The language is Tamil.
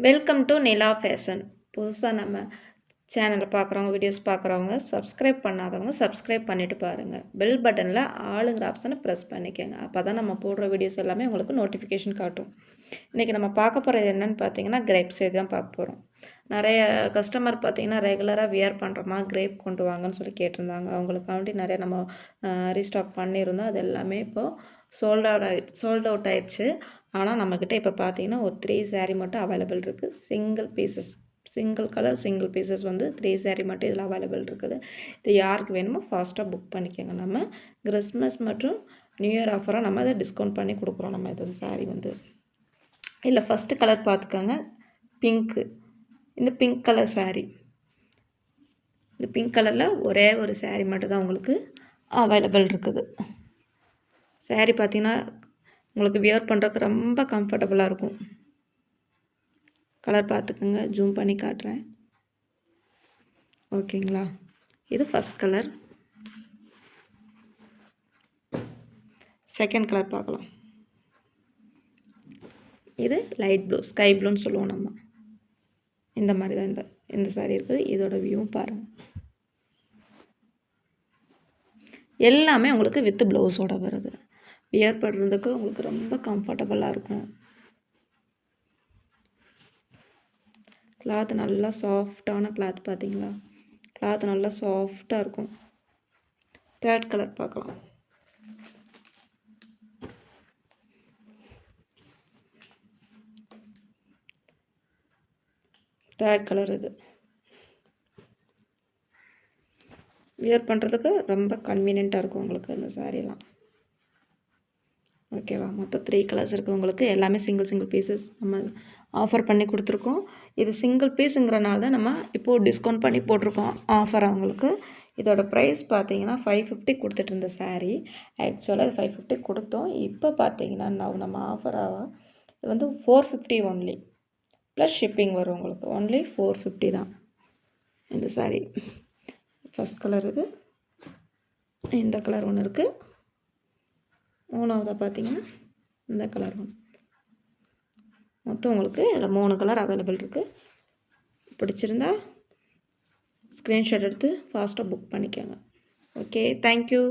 Welcome to Nila fashion. புதுசாக நம்ம சேனலை பார்க்குறவங்க, வீடியோஸ் பார்க்குறவங்க, சப்ஸ்கிரைப் பண்ணாதவங்க சப்ஸ்கிரைப் பண்ணிவிட்டு பாருங்கள். பெல் பட்டனில் ஆளுங்கிற ஆப்ஷனை ப்ரெஸ் பண்ணிக்கோங்க. அப்போ தான் நம்ம போடுற வீடியோஸ் எல்லாமே உங்களுக்கு நோட்டிஃபிகேஷன் காட்டும். இன்றைக்கி நம்ம பார்க்க போகிறது என்னென்னு பார்த்தீங்கன்னா, கிரேப்ஸ் தான் பார்க்க போகிறோம். நிறைய கஸ்டமர் பார்த்தீங்கன்னா ரெகுலராக வியர் பண்ணுறோமா, கிரேப் கொண்டு வாங்கன்னு சொல்லி கேட்டிருந்தாங்க. அவங்களுக்காண்டி நிறைய நம்ம ரீஸ்டாக் பண்ணியிருந்தோம். அது எல்லாமே இப்போது சோல்ட் அவுட் ஆயிடுச்சு. ஆனால் நம்மக்கிட்ட இப்போ பார்த்தீங்கன்னா ஒரு 3 saree மட்டும் அவைலபிள் இருக்குது. சிங்கிள் கலர் சிங்கிள் பீசஸ் வந்து 3 saree மட்டும் இதில் அவைலபிள் இருக்குது. இது யாருக்கு வேணுமோ ஃபாஸ்ட்டாக புக் பண்ணிக்கோங்க. நம்ம கிறிஸ்மஸ் மற்றும் நியூ இயர் ஆஃபராக நம்ம அதை டிஸ்கவுண்ட் பண்ணி கொடுக்குறோம். நம்ம இது saree வந்து இல்லை ஃபஸ்ட்டு கலர் பார்த்துக்கோங்க, பிங்க்கு. இந்த பிங்க் கலர் saree, இந்த பிங்க் கலரில் ஒரே ஒரு saree மட்டும் தான் உங்களுக்கு அவைலபிள் இருக்குது. saree பார்த்திங்கன்னா உங்களுக்கு வியர் பண்ணுறதுக்கு ரொம்ப கம்ஃபர்டபுளாக இருக்கும். கலர் பார்த்துக்குங்க, ஜூம் பண்ணி காட்டுறேன். ஓகேங்களா? இது ஃபஸ்ட் கலர். செகண்ட் கலர் பார்க்கலாம். இது லைட் ப்ளூ, ஸ்கை ப்ளூன்னு சொல்லுவோம் நம்ம. இந்த மாதிரி தான் இந்த saree இருக்குது. இதோட வியூவும் பாருங்கள். எல்லாமே உங்களுக்கு வித் ப்ளவுஸோடு வருது. வியர் பண்ணுறதுக்கு உங்களுக்கு ரொம்ப கம்ஃபர்டபுளாக இருக்கும். கிளாத் நல்லா சாஃப்டான கிளாத் பார்த்தீங்களா? கிளாத் நல்லா சாஃப்டாக இருக்கும். தேர்ட் கலர் பார்க்கலாம். தேர்ட் கலர் இது. வியர் பண்ணுறதுக்கு ரொம்ப கன்வீனியண்ட்டாக இருக்கும் உங்களுக்கு இந்த சாரீலாம். ஓகேவா? மொத்தம் 3 கலர்ஸ் இருக்குது உங்களுக்கு. எல்லாமே சிங்கிள் பீசஸ் நம்ம ஆஃபர் பண்ணி கொடுத்துருக்கோம். இது சிங்கிள் பீஸுங்கிறனால தான் நம்ம இப்போது டிஸ்கவுண்ட் பண்ணி போட்டிருக்கோம் ஆஃபர் அவங்களுக்கு. இதோட ப்ரைஸ் பார்த்தீங்கன்னா 550 கொடுத்துட்டு இருந்த saree. ஆக்சுவலாக இது 550 கொடுத்தோம். இப்போ பார்த்தீங்கன்னா நம்ம ஆஃபராக இது வந்து 450 ஒன்லி, ப்ளஸ் ஷிப்பிங் வரும் உங்களுக்கு. ஒன்லி 450 தான் இந்த saree. ஃபஸ்ட் கலர் இது. இந்த கலர் ஒன்று இருக்குது. மூணாவதாக பார்த்தீங்கன்னா இந்த கலர் ஒன்று. மொத்தம் உங்களுக்கு இதில் 3 கலர் அவைலபிள் இருக்குது. பிடிச்சிருந்தா ஸ்க்ரீன்ஷாட் எடுத்து ஃபாஸ்ட்டாக புக் பண்ணிக்கோங்க. Okay, thank you.